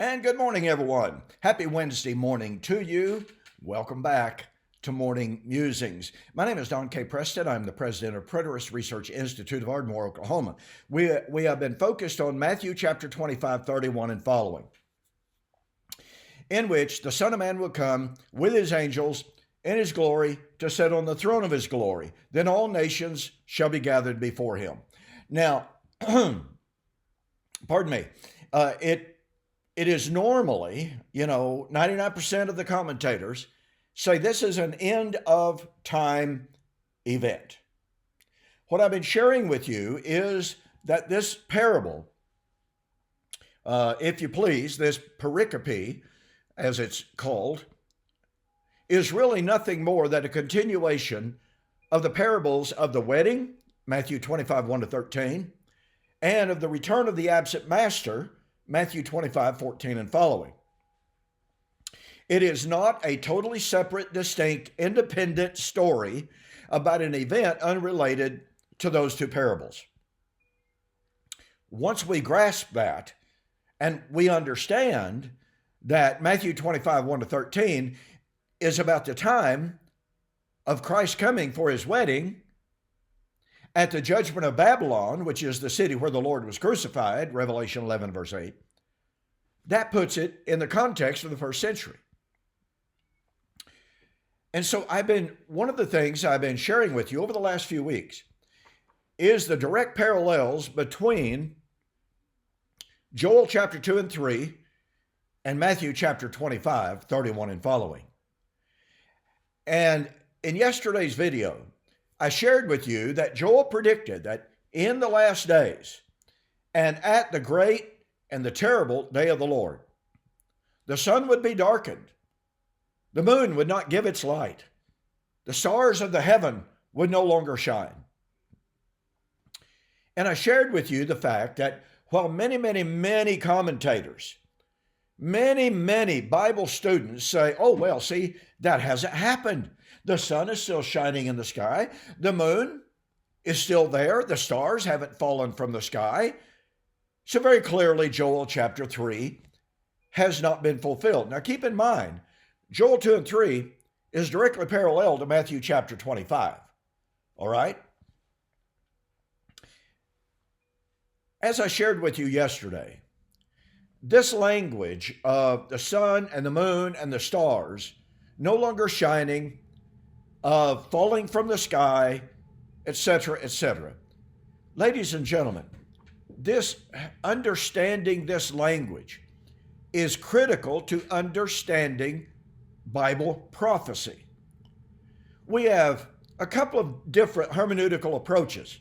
And good morning, everyone. Happy Wednesday morning to you. Welcome back to Morning Musings. My name is Don K. Preston. I'm the president of Preterist Research Institute of Ardmore, Oklahoma. We have been focused on Matthew chapter 25, 31 and following, in which the Son of Man will come with his angels in his glory to sit on the throne of his glory. Then all nations shall be gathered before him. Now, pardon me, it is normally, 99% of the commentators say this is an end of time event. What I've been sharing with you is that this parable, if you please, this pericope, as it's called, is really nothing more than a continuation of the parables of the wedding, Matthew 25, 1 to 13, and of the return of the absent master, Matthew 25, 14 and following. It is not a totally separate, distinct, independent story about an event unrelated to those two parables. Once we grasp that and we understand that Matthew 25, 1 to 13 is about the time of Christ coming for his wedding at the judgment of Babylon, which is the city where the Lord was crucified, Revelation 11, verse 8, that puts it in the context of the first century. And so one of the things I've been sharing with you over the last few weeks is the direct parallels between Joel chapter 2 and 3 and Matthew chapter 25, 31 and following. And in yesterday's video, I shared with you that Joel predicted that in the last days and at the great and the terrible day of the Lord, the sun would be darkened, the moon would not give its light, the stars of the heaven would no longer shine. And I shared with you the fact that while many commentators, many Bible students say, oh, well, see, that hasn't happened. The sun is still shining in the sky. The moon is still there. The stars haven't fallen from the sky. So very clearly, Joel chapter 3 has not been fulfilled. Now keep in mind, Joel 2 and 3 is directly parallel to Matthew chapter 25. All right? As I shared with you yesterday, this language of the sun and the moon and the stars no longer shining, of falling from the sky, etc., etc. Ladies and gentlemen, understanding this language is critical to understanding Bible prophecy. We have a couple of different hermeneutical approaches.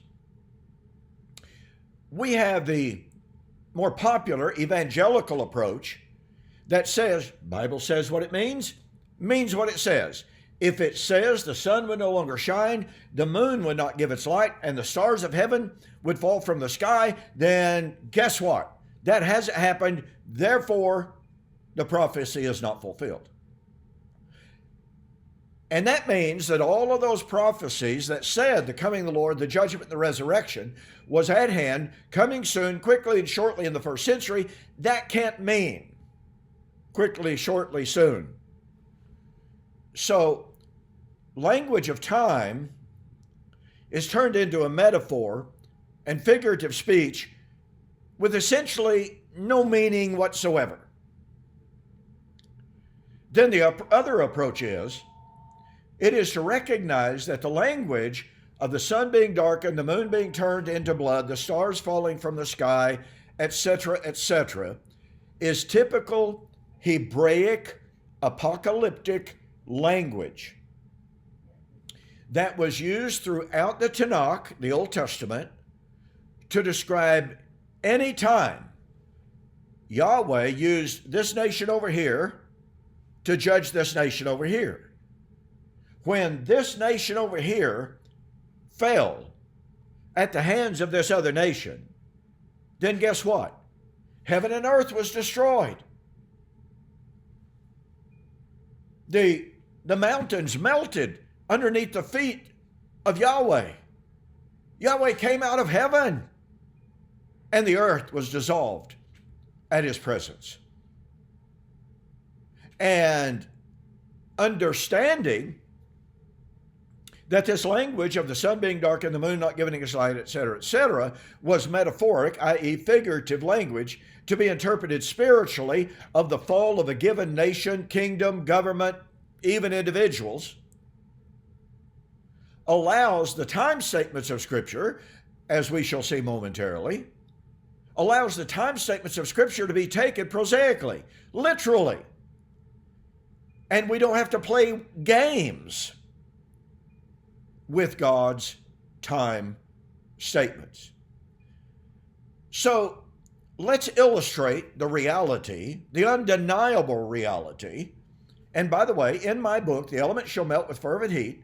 We have the more popular evangelical approach that says, Bible says what it means what it says. If it says the sun would no longer shine, the moon would not give its light, and the stars of heaven would fall from the sky, then guess what? That hasn't happened, therefore the prophecy is not fulfilled. And that means that all of those prophecies that said the coming of the Lord, the judgment, and the resurrection was at hand, coming soon, quickly and shortly in the first century, that can't mean quickly, shortly, soon. So, language of time is turned into a metaphor and figurative speech with essentially no meaning whatsoever. Then the other approach is, it is to recognize that the language of the sun being darkened, the moon being turned into blood, the stars falling from the sky, etc., etc., is typical Hebraic apocalyptic language that was used throughout the Tanakh, the Old Testament, to describe any time Yahweh used this nation over here to judge this nation over here. When this nation over here fell at the hands of this other nation, then guess what? Heaven and earth was destroyed. The mountains melted underneath the feet of Yahweh. Yahweh came out of heaven, and the earth was dissolved at his presence. and understanding that this language of the sun being dark and the moon not giving its light, etc., was metaphoric, i.e. figurative language, to be interpreted spiritually of the fall of a given nation, kingdom, government, even individuals, allows the time statements of Scripture, as we shall see momentarily, allows the time statements of Scripture to be taken prosaically, literally. And we don't have to play games with God's time statements. So let's illustrate the reality, the undeniable reality. And by the way, in my book, The Elements Shall Melt with Fervent Heat,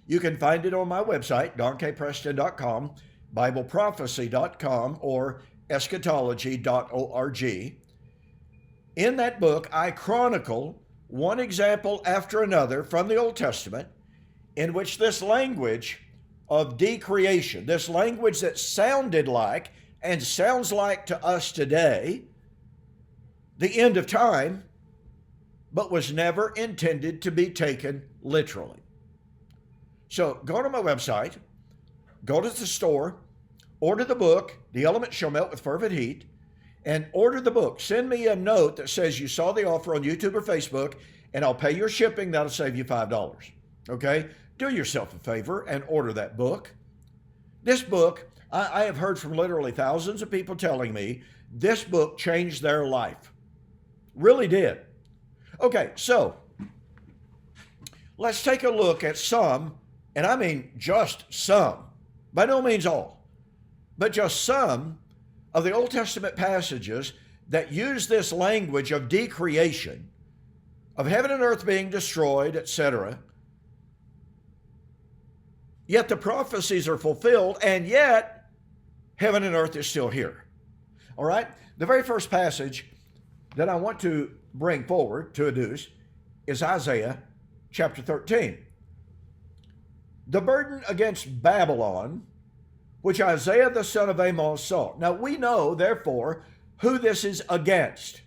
you can find it on my website, donkpreston.com, bibleprophecy.com, or eschatology.org. In that book, I chronicle one example after another from the Old Testament in which this language of decreation, this language that sounded like and sounds like to us today the end of time, but was never intended to be taken literally. So go to my website, go to the store, order the book, The Elements Shall Melt with Fervent Heat, and order the book. Send me a note that says you saw the offer on YouTube or Facebook, and I'll pay your shipping. That'll save you $5. Okay? Do yourself a favor and order that book. This book, I have heard from literally thousands of people telling me this book changed their life. Really did. Okay, so let's take a look at some, and I mean just some, by no means all, but just some of the Old Testament passages that use this language of decreation, of heaven and earth being destroyed, etc. Yet the prophecies are fulfilled, and yet heaven and earth is still here. All right? The very first passage that I want to bring forward to adduce is Isaiah chapter 13. The burden against Babylon, which Isaiah the son of Amos saw. Now we know, therefore, who this is against.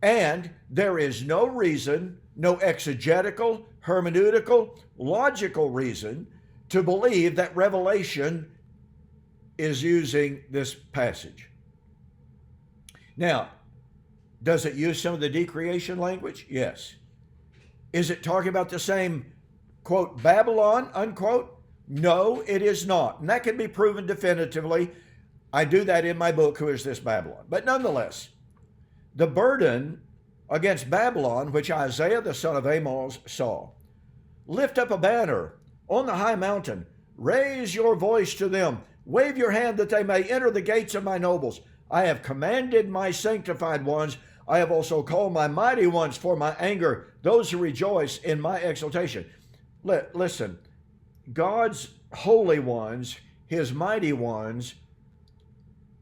And there is no reason, no exegetical, hermeneutical, logical reason to believe that Revelation is using this passage. Now, does it use some of the decreation language? Yes. Is it talking about the same, quote, Babylon, unquote? No, it is not. And that can be proven definitively. I do that in my book, Who is This Babylon? But nonetheless, the burden against Babylon, which Isaiah the son of Amos saw. Lift up a banner on the high mountain. Raise your voice to them. Wave your hand that they may enter the gates of my nobles. I have commanded my sanctified ones. I have also called my mighty ones for my anger, those who rejoice in my exaltation. Listen, God's holy ones, his mighty ones,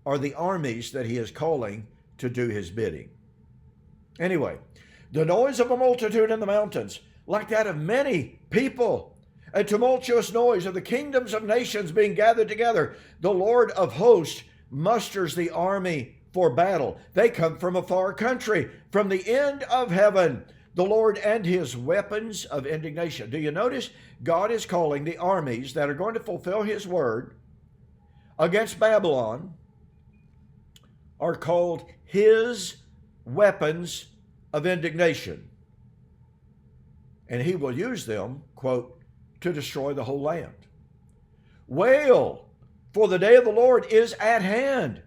are the armies that he is calling to do his bidding. Anyway, the noise of a multitude in the mountains, like that of many people, a tumultuous noise of the kingdoms of nations being gathered together. The Lord of hosts musters the army for battle. They come from a far country, from the end of heaven, the Lord and his weapons of indignation. Do you notice? God is calling the armies that are going to fulfill his word against Babylon are called his weapons of indignation. And he will use them, quote, to destroy the whole land. Wail, for the day of the Lord is at hand.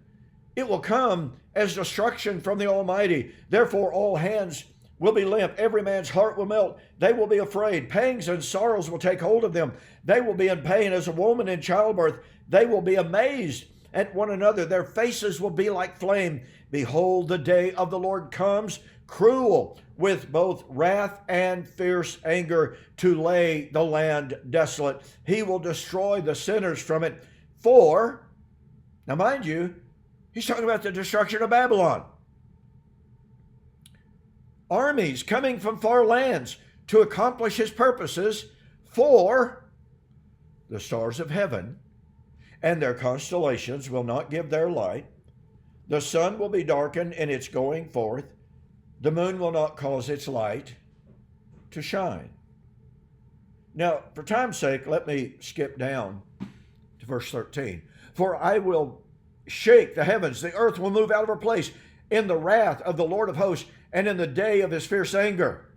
It will come as destruction from the Almighty. Therefore all hands will be limp. Every man's heart will melt. They will be afraid. Pangs and sorrows will take hold of them. They will be in pain as a woman in childbirth. They will be amazed at one another. Their faces will be like flame. Behold, the day of the Lord comes, cruel, with both wrath and fierce anger, to lay the land desolate. He will destroy the sinners from it. For, now mind you, he's talking about the destruction of Babylon. Armies coming from far lands to accomplish his purposes. For the stars of heaven and their constellations will not give their light. The sun will be darkened in its going forth, the moon will not cause its light to shine. Now, for time's sake, let me skip down to verse 13. For I will shake the heavens, the earth will move out of her place in the wrath of the Lord of hosts and in the day of his fierce anger.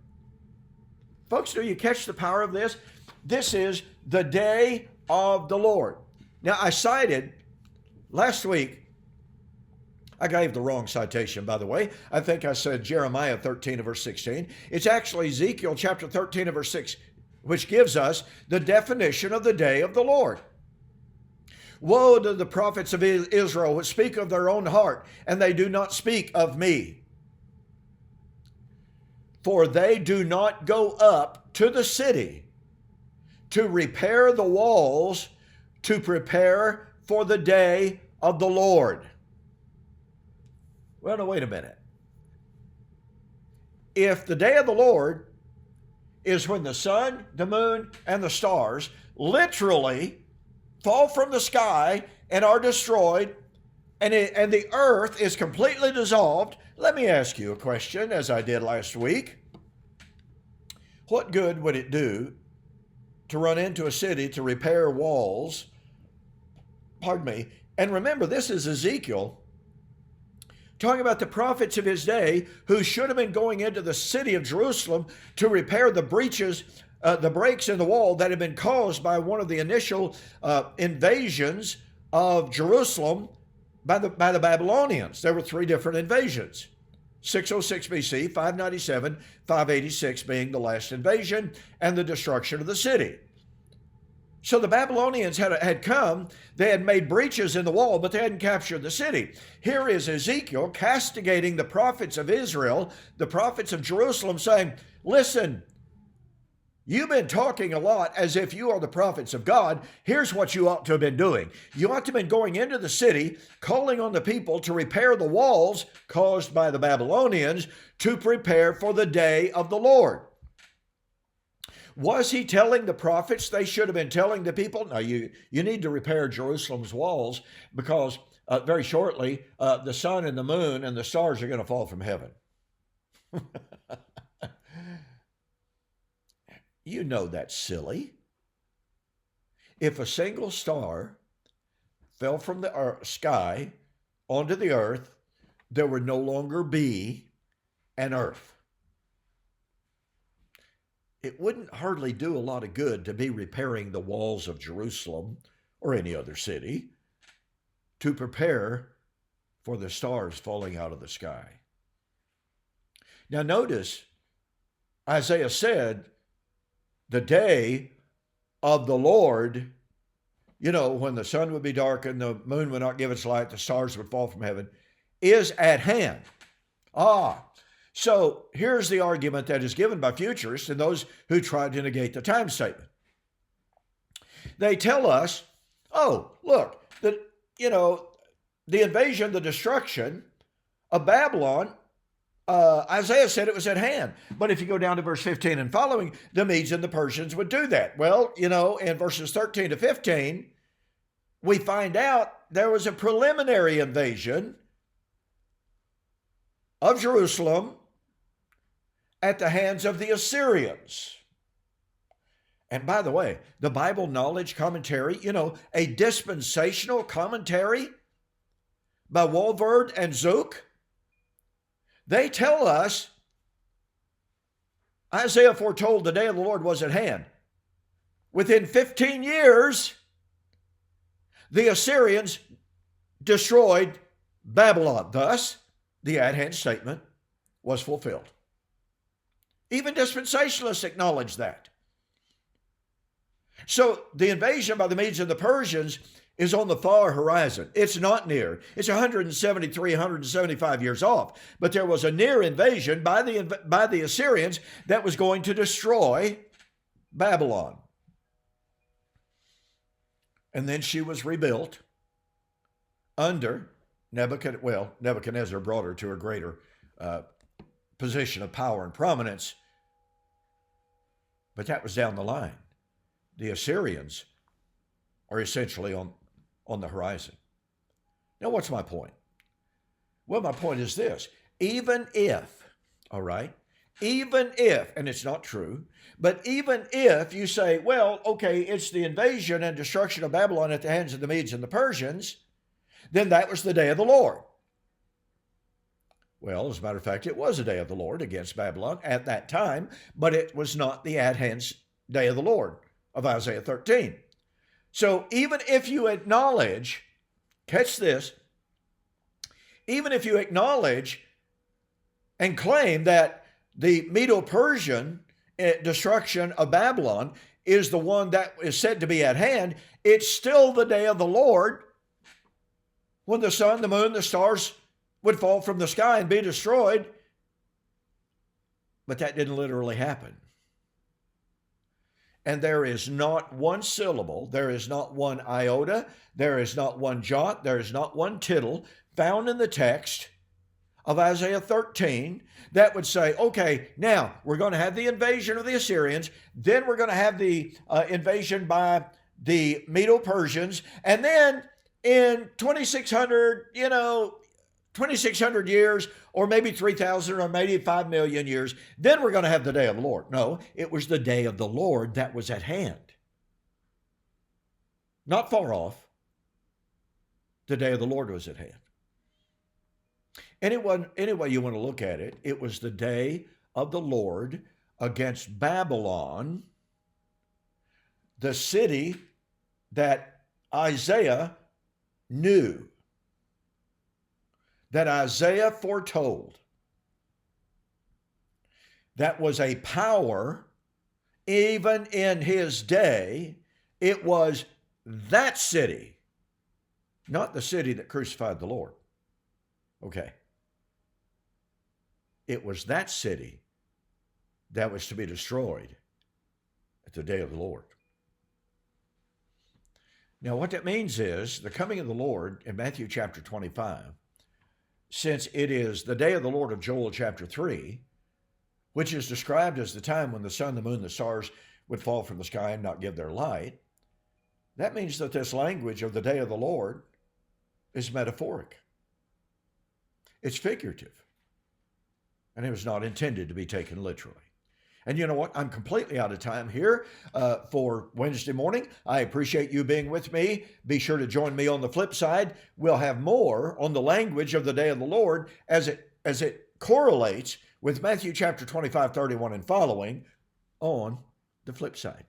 Folks, do you catch the power of this? This is the day of the Lord. Now, I cited last week, I gave the wrong citation, by the way. I think I said Jeremiah 13 and verse 16. It's actually Ezekiel chapter 13 and verse 6, which gives us the definition of the day of the Lord. Woe to the prophets of Israel which speak of their own heart, and they do not speak of me. For they do not go up to the city to repair the walls, to prepare for the day of the Lord. Well, now, wait a minute. If the day of the Lord is when the sun, the moon, and the stars literally fall from the sky and are destroyed, and the earth is completely dissolved, let me ask you a question, as I did last week. What good would it do to run into a city to repair walls? Pardon me. And remember, this is Ezekiel talking about the prophets of his day who should have been going into the city of Jerusalem to repair the breaches, the breaks in the wall that had been caused by one of the initial invasions of Jerusalem by the Babylonians. There were three different invasions. 606 BC, 597, 586 being the last invasion and the destruction of the city. So the Babylonians had come, they had made breaches in the wall, but they hadn't captured the city. Here is Ezekiel castigating the prophets of Israel, the prophets of Jerusalem, saying, listen, you've been talking a lot as if you are the prophets of God. Here's what you ought to have been doing. You ought to have been going into the city, calling on the people to repair the walls caused by the Babylonians to prepare for the day of the Lord. Was he telling the prophets they should have been telling the people, no, you need to repair Jerusalem's walls because very shortly the sun and the moon and the stars are going to fall from heaven? You know that's silly. If a single star fell from the sky onto the earth, there would no longer be an earth. It wouldn't hardly do a lot of good to be repairing the walls of Jerusalem or any other city to prepare for the stars falling out of the sky. Now notice, Isaiah said, the day of the Lord, when the sun would be darkened, the moon would not give its light, the stars would fall from heaven, is at hand. So here's the argument that is given by futurists and those who try to negate the time statement. They tell us, look, that, the invasion, the destruction of Babylon, Isaiah said it was at hand. But if you go down to verse 15 and following, the Medes and the Persians would do that. Well, in verses 13 to 15, we find out there was a preliminary invasion of Jerusalem at the hands of the Assyrians. And by the way, the Bible Knowledge Commentary, a dispensational commentary by Walvard and Zook, they tell us Isaiah foretold the day of the Lord was at hand. Within 15 years, the Assyrians destroyed Babylon. Thus, the at-hand statement was fulfilled. Even dispensationalists acknowledge that. So the invasion by the Medes and the Persians is on the far horizon. It's not near. It's 173, 175 years off. But there was a near invasion by the Assyrians that was going to destroy Babylon. And then she was rebuilt under Nebuchadnezzar brought her to a greater position of power and prominence. But that was down the line. The Assyrians are essentially on the horizon. Now, what's my point? Well, my point is this. Even if, all right? Even if, and it's not true, but even if you say, well, okay, it's the invasion and destruction of Babylon at the hands of the Medes and the Persians, then that was the day of the Lord. Well, as a matter of fact, it was a day of the Lord against Babylon at that time, but it was not the at hands day of the Lord of Isaiah 13. So even if you acknowledge, catch this, even if you acknowledge and claim that the Medo-Persian destruction of Babylon is the one that is said to be at hand, it's still the day of the Lord when the sun, the moon, the stars would fall from the sky and be destroyed. But that didn't literally happen. And there is not one syllable, there is not one iota, there is not one jot, there is not one tittle found in the text of Isaiah 13 that would say, okay, now we're going to have the invasion of the Assyrians, then we're going to have the invasion by the Medo-Persians, and then in 2600, 2,600 years, or maybe 3,000, or maybe 5 million years, then we're going to have the day of the Lord. No, it was the day of the Lord that was at hand. Not far off. The day of the Lord was at hand. Any way you want to look at it, it was the day of the Lord against Babylon, the city that Isaiah knew, that Isaiah foretold, that was a power even in his day. It was that city, not the city that crucified the Lord. Okay. It was that city that was to be destroyed at the day of the Lord. Now, what that means is the coming of the Lord in Matthew chapter 25, since it is the day of the Lord of Joel chapter 3, which is described as the time when the sun, the moon, the stars would fall from the sky and not give their light, that means that this language of the day of the Lord is metaphoric. It's figurative. And it was not intended to be taken literally. And you know what? I'm completely out of time here for Wednesday morning. I appreciate you being with me. Be sure to join me on the flip side. We'll have more on the language of the day of the Lord as it correlates with Matthew chapter 25, 31 and following on the flip side.